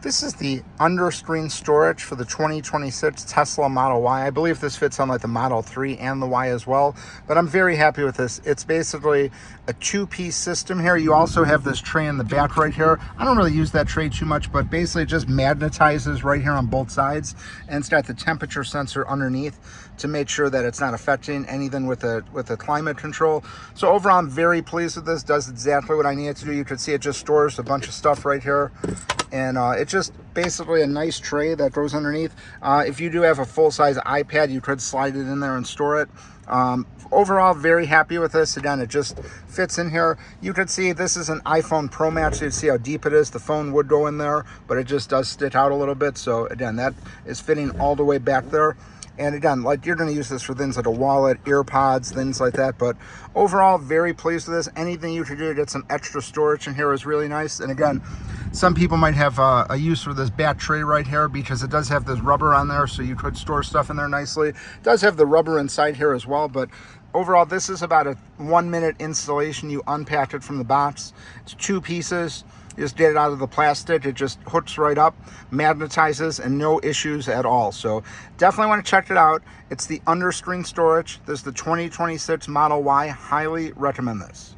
This is the underscreen storage for the 2026 Tesla Model Y. I believe this fits on like the Model 3 and the Y as well, but I'm very happy with this. It's basically a two-piece system here. You also have this tray in the back right here. I don't really use that tray too much, but basically it just magnetizes right here on both sides, and it's got the temperature sensor underneath to make sure that it's not affecting anything with the climate control. So overall, I'm very pleased with this. Does exactly what I need it to do. You can see it just stores a bunch of stuff right here. And it's just basically a nice tray that goes underneath. If you do have a full-size iPad, you could slide it in there and store it. Overall, very happy with this. Again, it just fits in here. You can see this is an iPhone Pro Max. You can see how deep it is. The phone would go in there, but it just does stick out a little bit. So again, that is fitting all the way back there. And again, like, you're going to use this for things like a wallet, earpods, things like that. But overall, very pleased with this. Anything you can do to get some extra storage in here is really nice. And again, some people might have a use for this back tray right here because it does have this rubber on there, so you could store stuff in there nicely. It does have the rubber inside here as well, but overall, this is about a 1-minute installation. You unpack it from the box. It's 2 pieces. You just get it out of the plastic. It just hooks right up, magnetizes, and no issues at all. So definitely want to check it out. It's the underscreen storage. This is the 2026 Model Y. Highly recommend this.